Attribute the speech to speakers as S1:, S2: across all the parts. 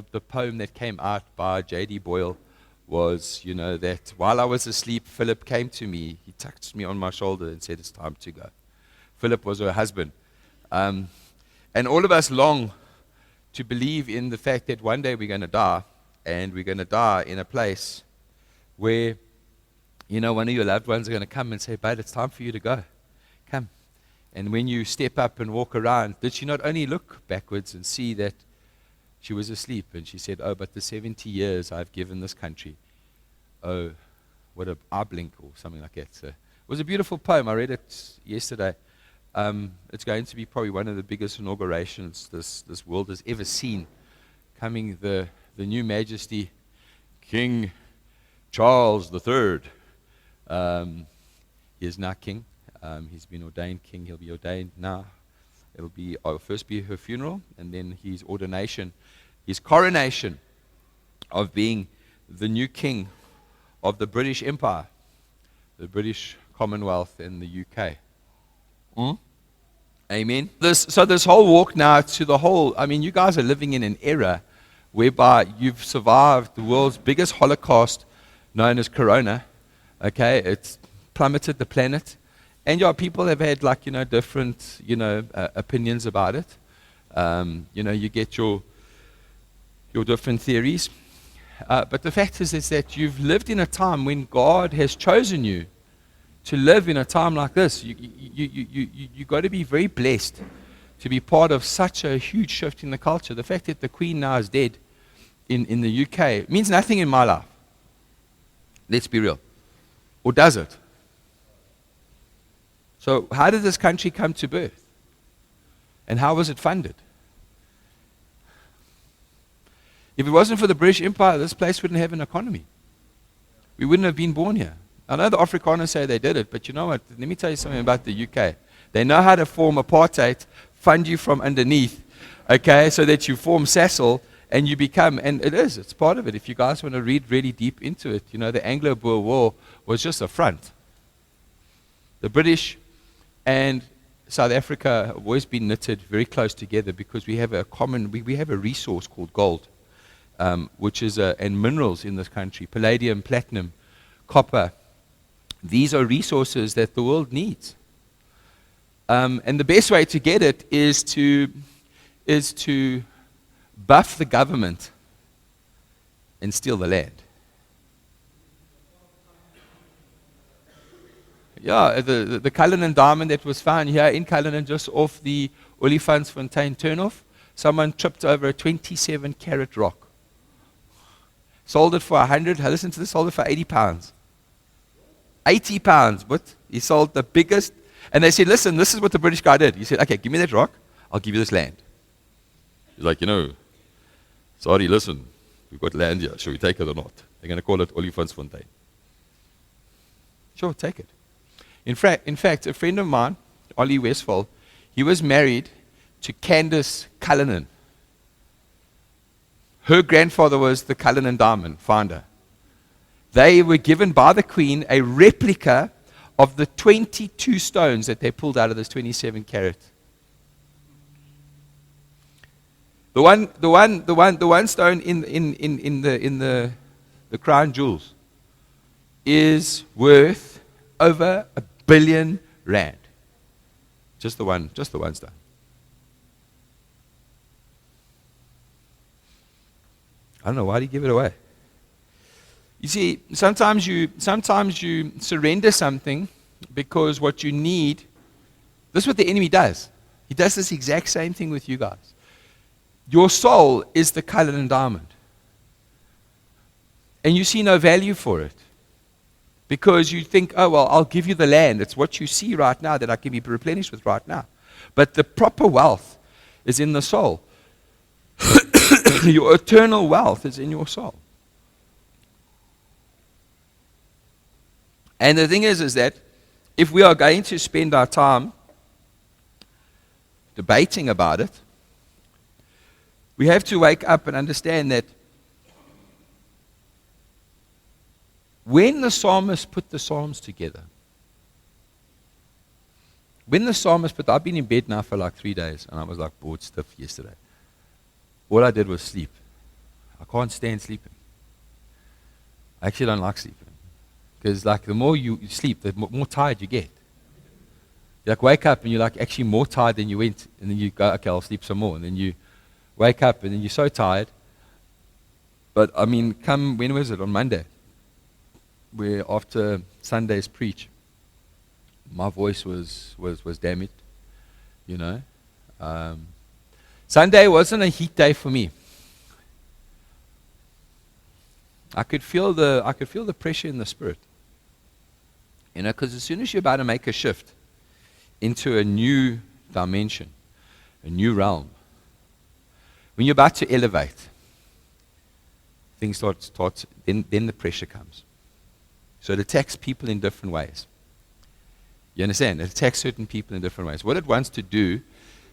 S1: the poem that came out by J.D. Boyle was, that while I was asleep, Philip came to me. He touched me on my shoulder and said, "It's time to go." Philip was her husband. And all of us long to believe in the fact that one day we're going to die, and we're going to die in a place where, one of your loved ones are going to come and say, "Bud, it's time for you to go. Come." And when you step up and walk around, did she not only look backwards and see that she was asleep? And she said, "Oh, but the 70 years I've given this country, oh, what a eye blink," or something like that. So it was a beautiful poem. I read it yesterday. It's going to be probably one of the biggest inaugurations this world has ever seen. Coming the new majesty, King Charles III. He is now king. He's been ordained king. He'll be ordained now. I'll first be her funeral, and then his ordination, his coronation of being the new king of the British Empire, the British Commonwealth and the UK. Amen. This whole walk now to the whole, you guys are living in an era whereby you've survived the world's biggest Holocaust known as Corona. Okay, it's plummeted the planet. And people have had different, opinions about it. You get your different theories. But the fact is that you've lived in a time when God has chosen you to live in a time like this. You got to be very blessed to be part of such a huge shift in the culture. The fact that the Queen now is dead in the UK means nothing in my life. Let's be real. Or does it? So how did this country come to birth? And how was it funded? If it wasn't for the British Empire, this place wouldn't have an economy. We wouldn't have been born here. I know the Afrikaners say they did it, but you know what? Let me tell you something about the UK. They know how to form apartheid, fund you from underneath, okay, so that you form Cecil and you become, and it's part of it. If you guys want to read really deep into it, the Anglo-Boer War was just a front. The British and South Africa have always been knitted very close together because we have a common, we have a resource called gold, which is, and minerals in this country, palladium, platinum, copper. These are resources that the world needs. And the best way to get it is to buff the government and steal the land. Yeah, the Cullinan diamond that was found here in Cullinan, just off the Olifantsfontein turnoff, someone tripped over a 27-carat rock. Sold it for 100, listen to this, sold it for 80 pounds. 80 pounds, but he sold the biggest, and they said, "Listen, this is what the British guy did." He said, "Okay, give me that rock, I'll give you this land." He's like, "Sorry, listen, we've got land here, shall we take it or not?" They're going to call it Olifantsfontein. Sure, take it. In fact, a friend of mine, Ollie Westphal, he was married to Candace Cullinan. Her grandfather was the Cullinan diamond founder. They were given by the Queen a replica of the 22 stones that they pulled out of this 27-carat. The one stone in the crown jewels is worth over R1 billion. Just the one stone. I don't know, why do you give it away? You see, sometimes you surrender something because what you need, this is what the enemy does. He does this exact same thing with you guys. Your soul is the Cullinan diamond. And you see no value for it. Because you think, "Oh, well, I'll give you the land." It's what you see right now that I can be replenished with right now. But the proper wealth is in the soul. Your eternal wealth is in your soul. And the thing is that if we are going to spend our time debating about it, we have to wake up and understand that when the psalmist put the Psalms together, I've been in bed now for like 3 days, and I was like bored stiff yesterday. All I did was sleep. I can't stand sleeping. I actually don't like sleeping. Because like the more you sleep, the more tired you get. You like wake up and you're like actually more tired than you went, and then you go, okay, I'll sleep some more, and then you wake up and then you're so tired. But I mean, when was it? On Monday, where after Sunday's preach, my voice was damaged, you know. Sunday wasn't a heat day for me. I could feel the pressure in the spirit, you know, because as soon as you're about to make a shift into a new dimension, a new realm, when you're about to elevate, things start then the pressure comes. So it attacks people in different ways. You understand? It attacks certain people in different ways. What it wants to do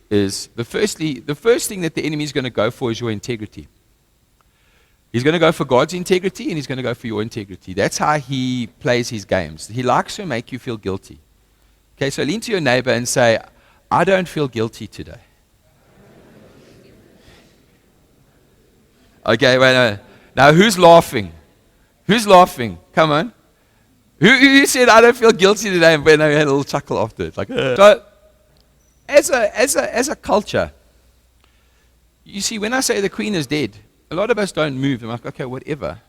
S1: is, the first thing that the enemy is going to go for is your integrity. He's going to go for God's integrity, and he's going to go for your integrity. That's how he plays his games. He likes to make you feel guilty. Okay, so lean to your neighbor and say, I don't feel guilty today. Okay, wait. Now who's laughing? Who's laughing? Come on. Who said I don't feel guilty today? And when I had a little chuckle after it, like. So, as a culture, you see, when I say the Queen is dead, a lot of us don't move. I'm like, okay, whatever.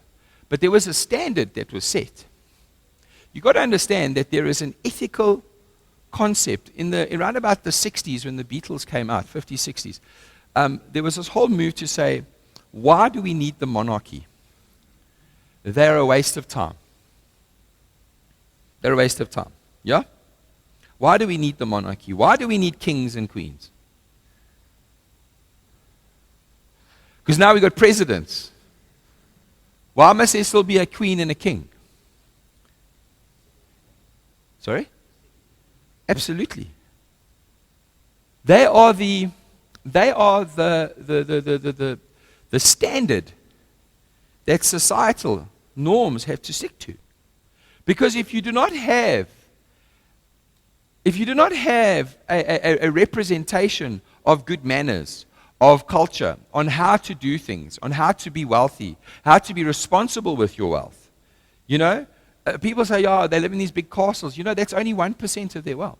S1: But there was a standard that was set. You got to understand that there is an ethical concept around about the 60s when the Beatles came out, 50s, 60s. There was this whole move to say, why do we need the monarchy? They're a waste of time. They're a waste of time. Yeah? Why do we need the monarchy? Why do we need kings and queens? Because now we've got presidents. Why must there still be a queen and a king? Sorry? Absolutely. They are the standard that societal norms have to stick to. Because if you do not have a representation of good manners, of culture, on how to do things, on how to be wealthy, how to be responsible with your wealth, you know, people say, oh, they live in these big castles. You know, that's only 1% of their wealth.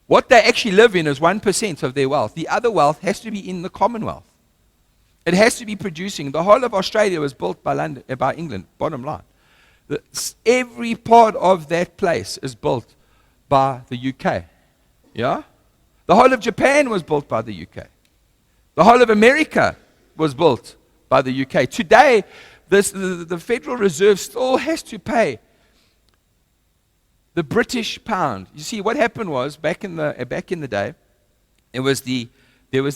S1: What they actually live in is 1% of their wealth. The other wealth has to be in the Commonwealth. It has to be producing. The whole of Australia was built by England, bottom line. Every part of that place is built by the UK. Yeah? The whole of Japan was built by the UK. The whole of America was built by the UK. Today, the Federal Reserve still has to pay the British pound. You see, what happened was, back in the day, there was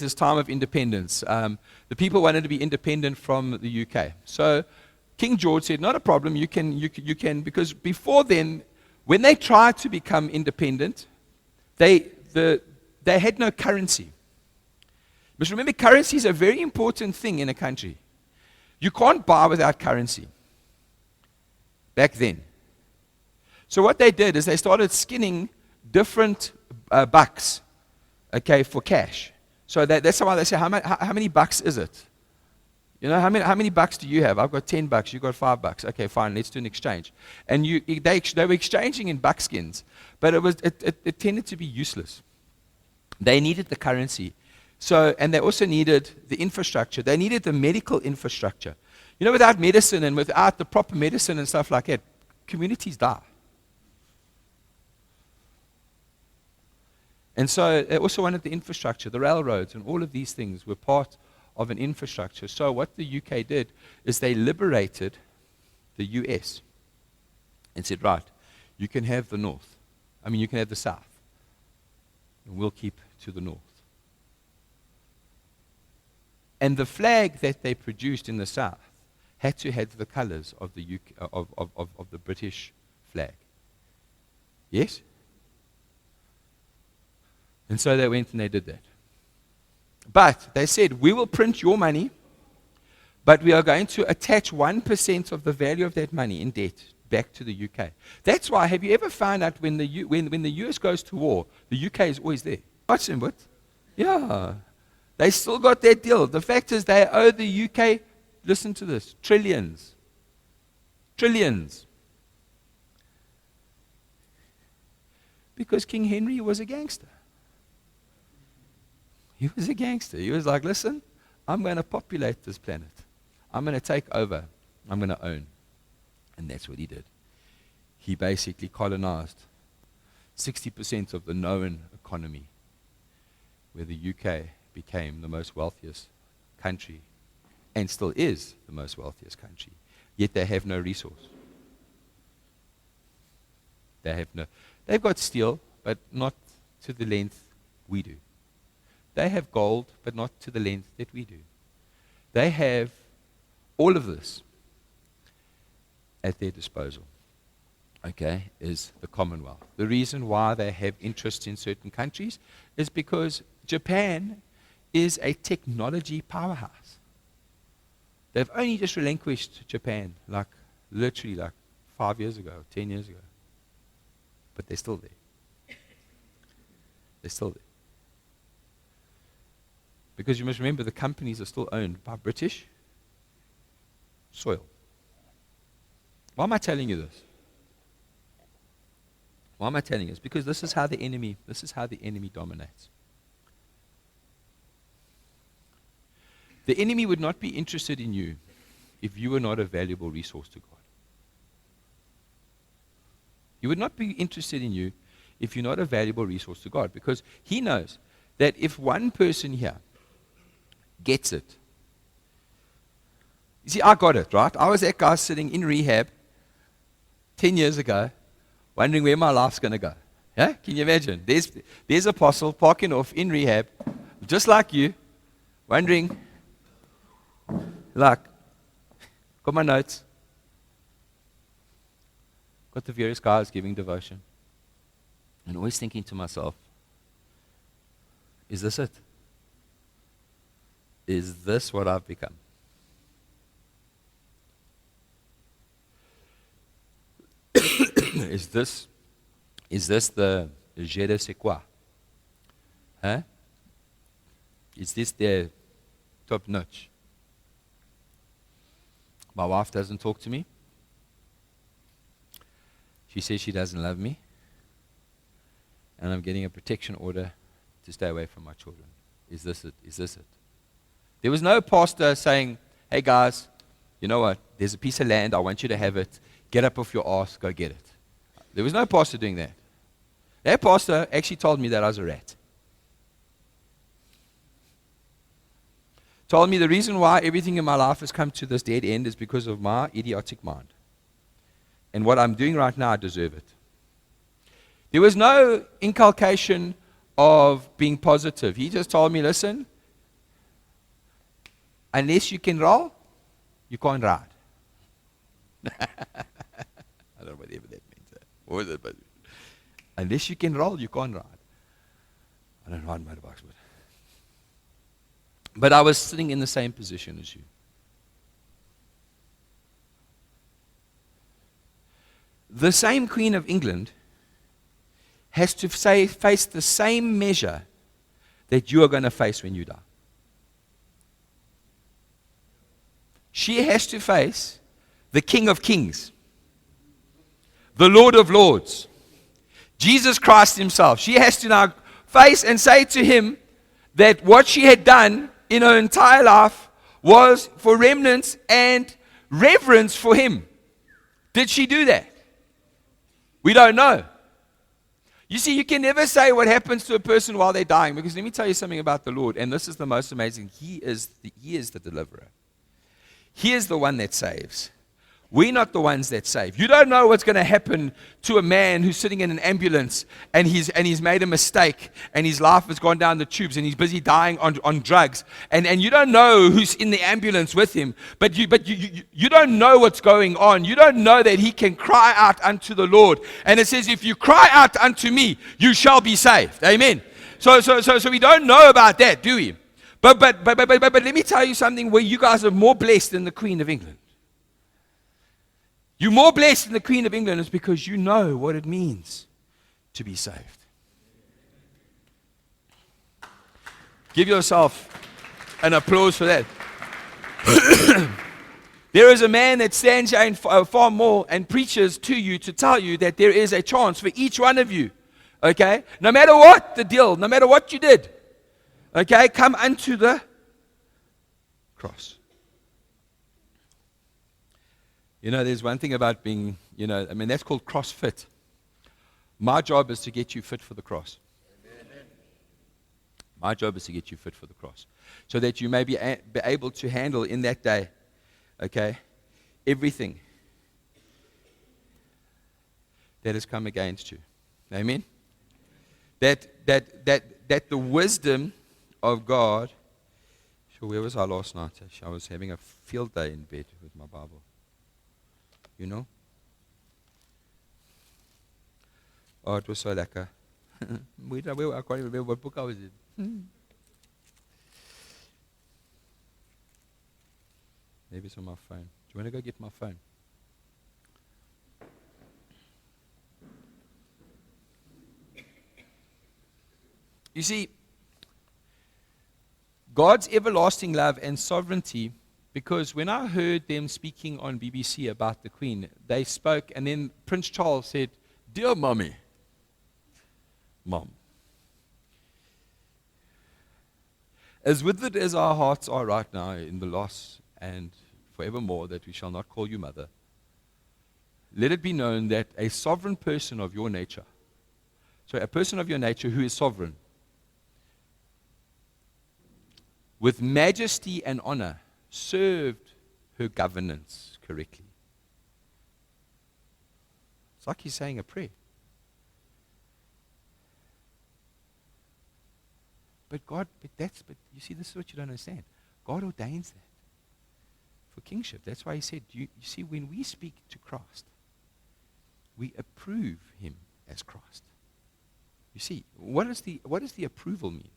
S1: this time of independence. The people wanted to be independent from the UK. So King George said, not a problem, you can, because before then, when they tried to become independent, they had no currency. But remember, currency is a very important thing in a country. You can't buy without currency. Back then. So what they did is they started skinning different bucks, okay, for cash. So that's why they say, how many bucks is it? You know, how many bucks do you have? I've got 10 bucks, you've got $5. Okay, fine, let's do an exchange. And they were exchanging in buckskins, but it tended to be useless. They needed the currency. So, and they also needed the infrastructure. They needed the medical infrastructure. You know, without medicine and without the proper medicine and stuff like that, communities die. And so they also wanted the infrastructure. The railroads and all of these things were part of an infrastructure. So what the UK did is they liberated the US and said, right, you can have the north. You can have the south. And we'll keep to the north. And the flag that they produced in the south had to have the colors of the UK, of the British flag. Yes? And so they went and they did that. But they said, we will print your money, but we are going to attach 1% of the value of that money in debt back to the UK. That's why, have you ever found out when the US goes to war, the UK is always there? Watch them, what? Yeah. They still got their deal. The fact is they owe the UK, listen to this, trillions. Trillions. Because King Henry was a gangster. He was a gangster. He was like, listen, I'm going to populate this planet. I'm going to take over. I'm going to own. And that's what he did. He basically colonized 60% of the known economy, where the UK became the most wealthiest country, and still is the most wealthiest country. Yet they have no resource. They've got steel, but not to the length we do. They have gold, but not to the length that we do. They have all of this at their disposal, okay, is the Commonwealth. The reason why they have interest in certain countries is because Japan is a technology powerhouse. They've only just relinquished Japan, literally 5 years ago, 10 years ago. But they're still there. They're still there. Because you must remember the companies are still owned by British soil. Why am I telling you this? Why am I telling you this? Because this is how the enemy dominates. The enemy would not be interested in you if you were not a valuable resource to God. He would not be interested in you if you're not a valuable resource to God, because he knows that if one person here gets it. You see, I got it, right? I was that guy sitting in rehab 10 years ago, wondering where my life's going to go. Yeah? Can you imagine? There's Apostle parking off in rehab, just like you, wondering, got my notes, got the various guys giving devotion, and always thinking to myself, is this it? Is this what I've become? Is this the je ne sais quoi? Huh? Is this the top notch? My wife doesn't talk to me. She says she doesn't love me. And I'm getting a protection order to stay away from my children. Is this it? Is this it? There was no pastor saying, hey guys, you know what? There's a piece of land. I want you to have it. Get up off your ass. Go get it. There was no pastor doing that. That pastor actually told me that I was a rat. Told me the reason why everything in my life has come to this dead end is because of my idiotic mind. And what I'm doing right now, I deserve it. There was no inculcation of being positive. He just told me, listen, unless you can roll, you can't ride. I don't know whatever that means. What is it? But unless you can roll, you can't ride. I don't ride motorbikes, but I was sitting in the same position as you. The same Queen of England has to face the same measure that you are going to face when you die. She has to face the King of Kings, the Lord of Lords, Jesus Christ himself. She has to now face and say to him that what she had done in her entire life was for remnants and reverence for him. Did she do that? We don't know. You see, you can never say what happens to a person while they're dying, because let me tell you something about the Lord, and this is the most amazing. He is the deliverer. He is the one that saves. We're not the ones that save. You don't know what's going to happen to a man who's sitting in an ambulance and he's made a mistake and his life has gone down the tubes and he's busy dying on drugs. And you don't know who's in the ambulance with him, but you don't know what's going on. You don't know that he can cry out unto the Lord. And it says, if you cry out unto me, you shall be saved. Amen. So we don't know about that, do we? But let me tell you something where you guys are more blessed than the Queen of England. You're more blessed than the Queen of England is because you know what it means to be saved. Give yourself An applause for that. There is a man that stands here in far more and preaches to you to tell you that there is a chance for each one of you. Okay? No matter what the deal, no matter what you did. Okay? Come unto the cross. You know, there's one thing about being, that's called CrossFit. My job is to get you fit for the cross. My job is to get you fit for the cross. So that you may be able to handle in that day, okay, everything that has come against you. Amen? That the wisdom of God. Sure, where was I last night? I was having a field day in bed with my Bible. You know? Oh, it was so lekker. I can't remember what book I was in. Maybe it's on my phone. Do you want to go get my phone? You see, God's everlasting love and sovereignty, because when I heard them speaking on BBC about the Queen, they spoke, and then Prince Charles said, "Dear Mummy, Mom, as withered as our hearts are right now in the loss and forevermore that we shall not call you mother, let it be known that a sovereign person of your nature, so a person of your nature who is sovereign, with majesty and honor, served her governance correctly." It's like he's saying a prayer. But you see, this is what you don't understand. God ordains that for kingship. That's why he said, you see, when we speak to Christ, we approve him as Christ. You see, what does the approval mean?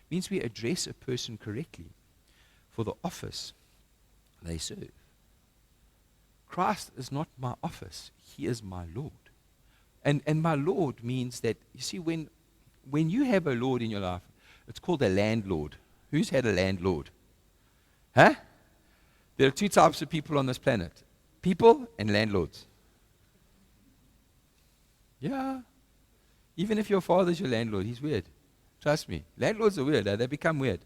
S1: It means we address a person correctly for the office they serve. Christ is not my office. He is my Lord. And my Lord means that, you see, when you have a Lord in your life, it's called a landlord. Who's had a landlord? Huh? There are two types of people on this planet. People and landlords. Yeah. Even if your father's your landlord, he's weird. Trust me. Landlords are weird. They become weird.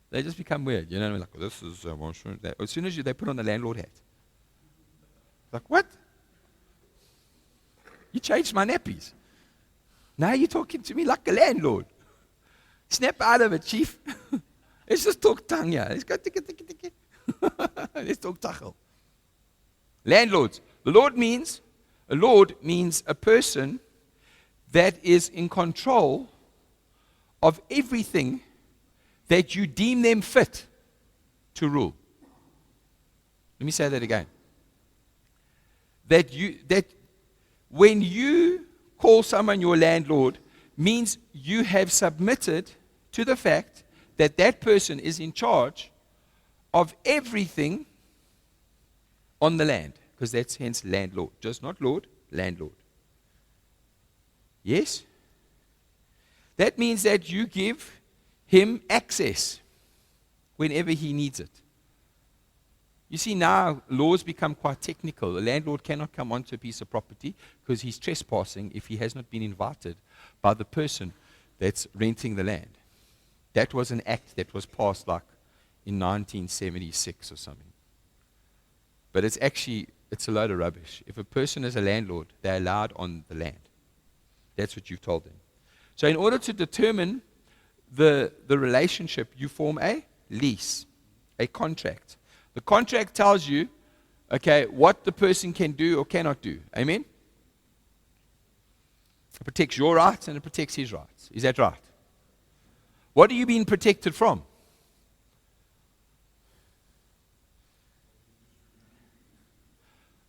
S1: They just become weird. You know, like, this is as soon as they put on the landlord hat. Like, what? You changed my nappies. Now you're talking to me like a landlord. Snap out of it, chief. Let's just talk tongue here. Let's go ticket. Let's talk tachel. Landlords. A lord means a person that is in control of everything that you deem them fit to rule. Let me say that again. That when you call someone your landlord, means you have submitted to the fact that that person is in charge of everything on the land, because that's hence landlord. Just not lord, landlord. Yes? That means that you give him access whenever he needs it. You see, now laws become quite technical. A landlord cannot come onto a piece of property because he's trespassing if he has not been invited by the person that's renting the land. That was an act that was passed like in 1976 or something. But it's a load of rubbish. If a person is a landlord, they're allowed on the land. That's what you've told them. So in order to determine the relationship, you form a lease, a contract. The contract tells you, okay, what the person can do or cannot do. Amen? It protects your rights and it protects his rights. Is that right? What are you being protected from?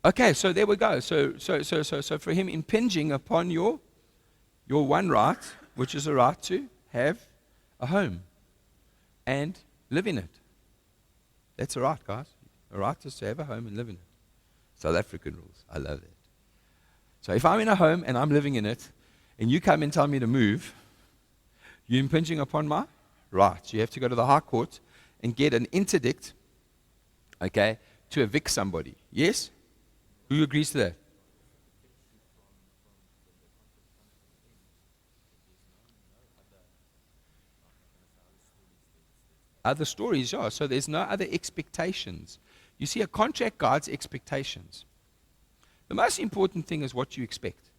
S1: Okay, so there we go. So for him impinging upon your one right, which is a right to have a home and live in it. That's a right, guys. A right is to have a home and live in it. South African rules. I love that. So if I'm in a home and I'm living in it, and you come and tell me to move, you're impinging upon my rights. You have to go to the High Court and get an interdict, okay, to evict somebody. Yes? Who agrees to that? Other stories, yeah. So there's no other expectations. You see, a contract guides expectations. The most important thing is what you expect.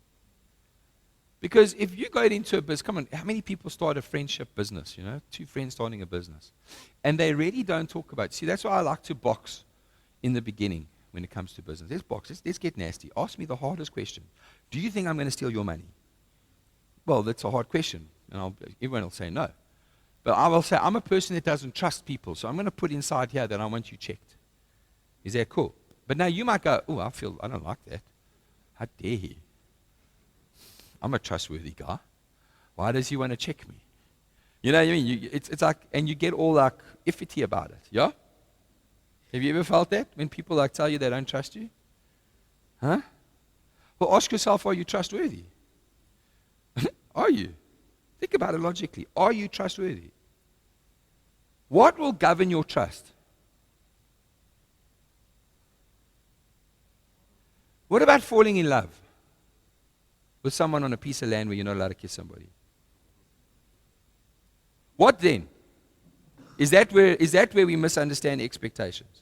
S1: Because if you go into a business, come on, how many people start a friendship business, two friends starting a business, and they really don't talk about, see, that's why I like to box in the beginning when it comes to business. Let's box, let's get nasty. Ask me the hardest question. Do you think I'm going to steal your money? Well, that's a hard question, and everyone will say no. But I will say, I'm a person that doesn't trust people, so I'm going to put inside here that I want you checked. Is that cool? But now you might go, oh, I don't like that. How dare he? I'm a trustworthy guy. Why does he want to check me? You know what I mean? It's like, and you get all like iffy about it. Yeah? Have you ever felt that? When people like tell you they don't trust you? Huh? Well, ask yourself, are you trustworthy? Are you? Think about it logically. Are you trustworthy? What will govern your trust? What about falling in love with someone on a piece of land where you're not allowed to kiss somebody? What then? Is that where we misunderstand expectations?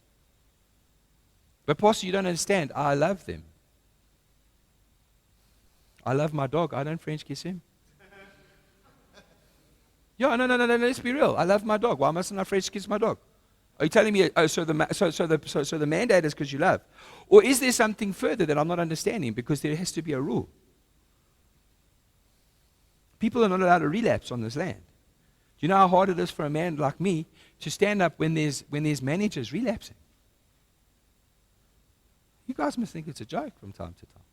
S1: But Pastor, you don't understand. I love them. I love my dog. I don't French kiss him. Yeah, no, let's be real. I love my dog. Why mustn't I French kiss my dog? Are you telling me, so the mandate is because you love? Or is there something further that I'm not understanding because there has to be a rule? People are not allowed to relapse on this land. Do you know how hard it is for a man like me to stand up when there's managers relapsing? You guys must think it's a joke from time to time.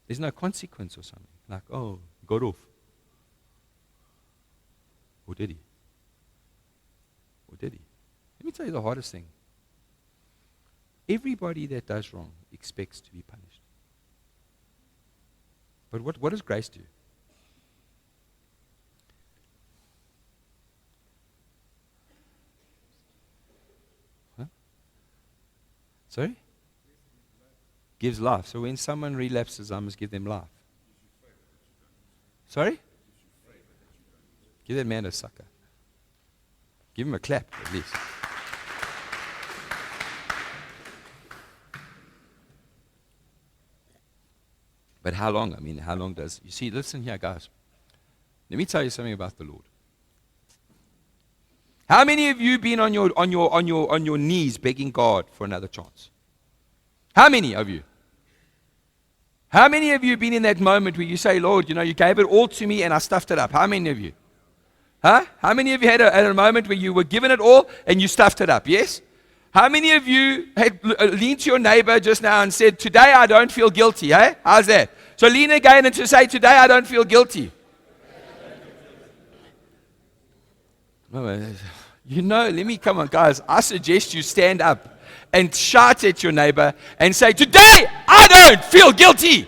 S1: There's no consequence or something. Like, oh, got off. Or did he? Or did he? Let me tell you the hardest thing. Everybody that does wrong expects to be punished. But what does grace do? Huh? Sorry? Gives life. So when someone relapses, I must give them life. Sorry? Give that man a sucker. Give him a clap, at least. But how long? I mean, how long does... You see, listen here, guys. Let me tell you something about the Lord. How many of you been on your knees begging God for another chance? How many of you? How many of you been in that moment where you say, Lord, you gave it all to me and I stuffed it up? How many of you? Huh? How many of you had a moment where you were given it all and you stuffed it up? Yes? How many of you had leaned to your neighbor just now and said, today I don't feel guilty? Eh? How's that? So lean again and to say, today I don't feel guilty. Come on, guys. I suggest you stand up and shout at your neighbor and say, today I don't feel guilty.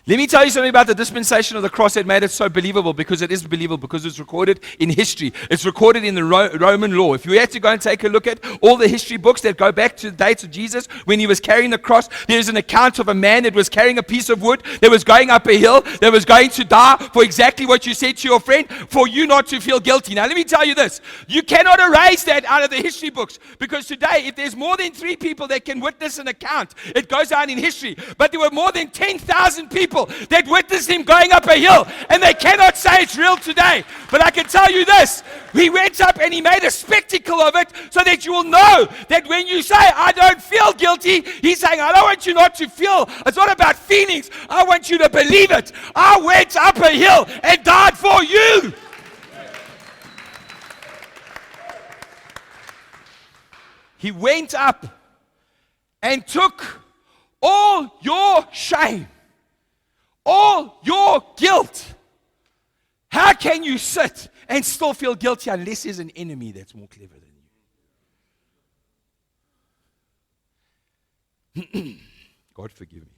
S1: Let me tell you something about the dispensation of the cross that made it so believable, because it is believable, because it's recorded in history. It's recorded in the Roman law. If you had to go and take a look at all the history books that go back to the dates of Jesus, when he was carrying the cross, there's an account of a man that was carrying a piece of wood, that was going up a hill, that was going to die for exactly what you said to your friend, for you not to feel guilty. Now let me tell you this. You cannot erase that out of the history books, because today, if there's more than 3 people that can witness an account, it goes down in history. But there were more than 10,000 people that witnessed him going up a hill, and they cannot say it's real today. But I can tell you this, he went up and he made a spectacle of it, so that you will know that when you say, I don't feel guilty, he's saying, I don't want you not to feel. It's not about feelings. I want you to believe it. I went up a hill and died for you. He went up and took all your shame, all your guilt. How can you sit and still feel guilty unless there's an enemy that's more clever than you? God forgive me.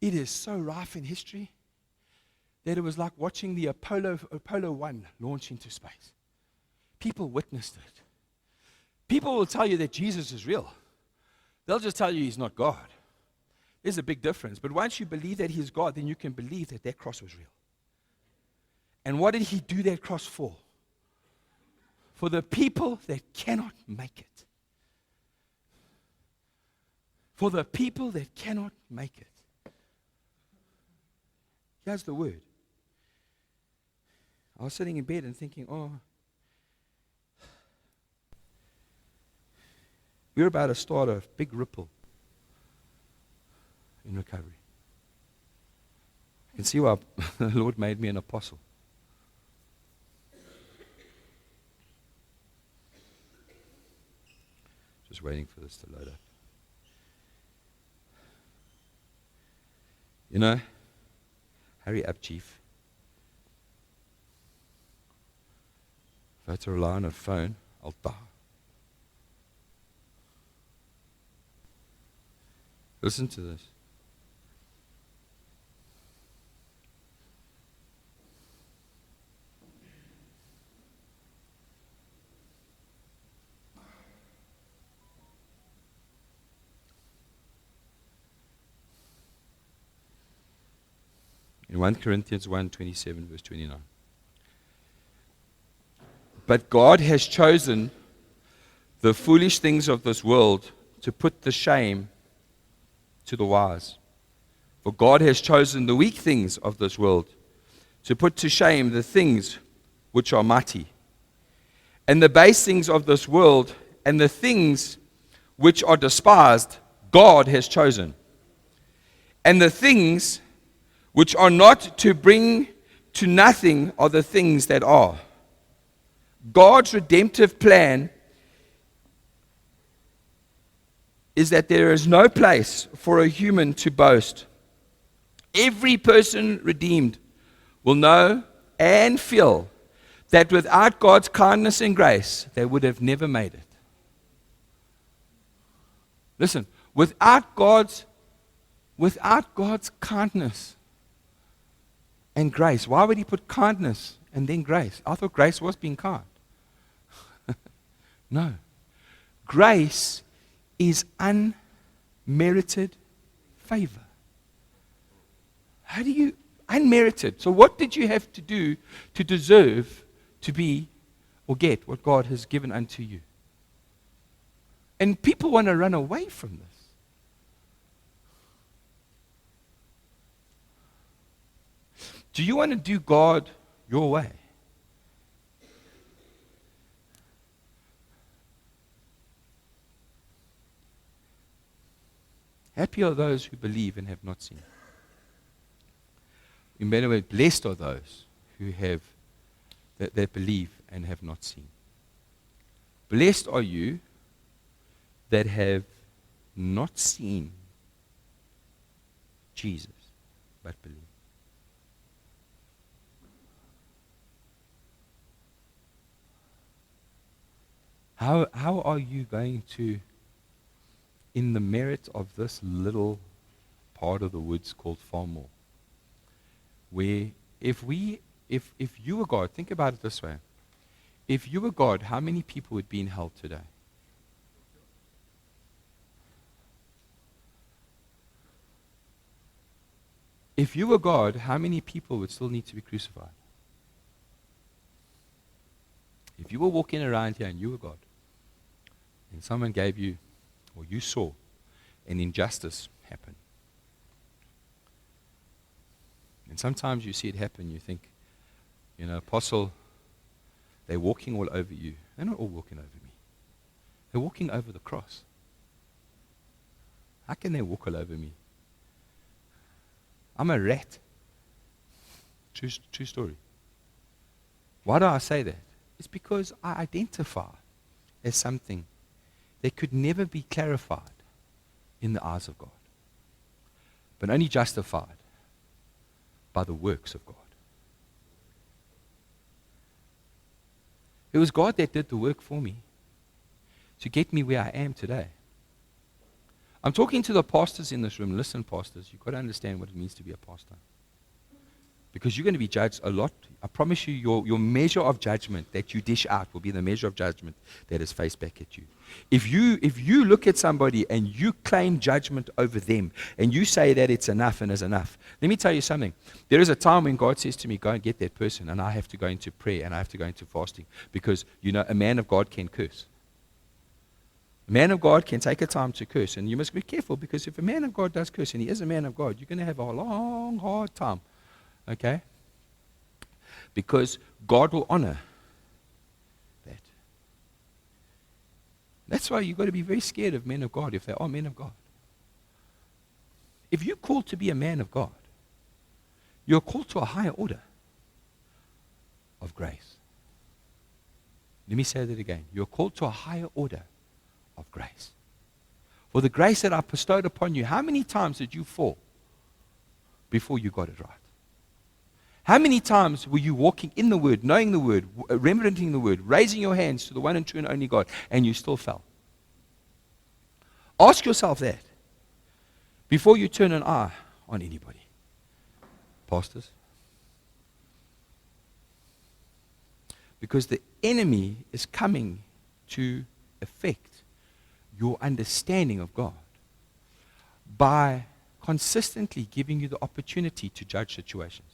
S1: It is so rife in history that it was like watching the Apollo 1 launch into space. People witnessed it. People will tell you that Jesus is real. They'll just tell you he's not God. There's a big difference. But once you believe that he's God, then you can believe that that cross was real. And what did he do that cross for? For the people that cannot make it. For the people that cannot make it. Here's the word. I was sitting in bed and thinking, we're about to start a big ripple in recovery. You can see why the Lord made me an apostle. Just waiting for this to load up. You know, hurry up, Chief. If I had to rely on a phone, I'll die. Listen to this. In 1 Corinthians 1:27, verse 29. But God has chosen the foolish things of this world to put to shame to the wise. For God has chosen the weak things of this world to put to shame the things which are mighty. And the base things of this world and the things which are despised, God has chosen. And the things which are not, to bring to nothing are the things that are. God's redemptive plan is that there is no place for a human to boast. Every person redeemed will know and feel that without God's kindness and grace, they would have never made it. Listen, without God's kindness and grace, why would he put kindness and then grace? I thought grace was being kind. No. Grace is unmerited favor. Unmerited. So what did you have to do to deserve to be or get what God has given unto you? And people want to run away from this. Do you want to do God your way? Happy are those who believe and have not seen. In better words, blessed are those who have that believe and have not seen. Blessed are you that have not seen Jesus, but believe. How are you going to, in the merit of this little part of the woods called Farmore, where if you were God, think about it this way. If you were God, how many people would be in hell today? If you were God, how many people would still need to be crucified? If you were walking around here and you were God, and someone gave you, or you saw, an injustice happen. And sometimes you see it happen, you think, Apostle, they're walking all over you. They're not all walking over me. They're walking over the cross. How can they walk all over me? I'm a rat. True story. Why do I say that? It's because I identify as something that could never be clarified in the eyes of God, but only justified by the works of God. It was God that did the work for me to get me where I am today. I'm talking to the pastors in this room. Listen, pastors, you've got to understand what it means to be a pastor. Because you're going to be judged a lot. I promise you, your measure of judgment that you dish out will be the measure of judgment that is faced back at you. If you look at somebody and you claim judgment over them and you say that it's enough and is enough, let me tell you something. There is a time when God says to me, go and get that person, and I have to go into prayer and I have to go into fasting because, a man of God can curse. A man of God can take a time to curse, and you must be careful because if a man of God does curse and he is a man of God, you're going to have a long, hard time. Okay? Because God will honor that. That's why you've got to be very scared of men of God if they are men of God. If you're called to be a man of God, you're called to a higher order of grace. Let me say that again. You're called to a higher order of grace. For the grace that I bestowed upon you, how many times did you fall before you got it right? How many times were you walking in the Word, knowing the Word, remembering the Word, raising your hands to the one and true and only God, and you still fell? Ask yourself that before you turn an eye on anybody. Pastors. Because the enemy is coming to affect your understanding of God by consistently giving you the opportunity to judge situations.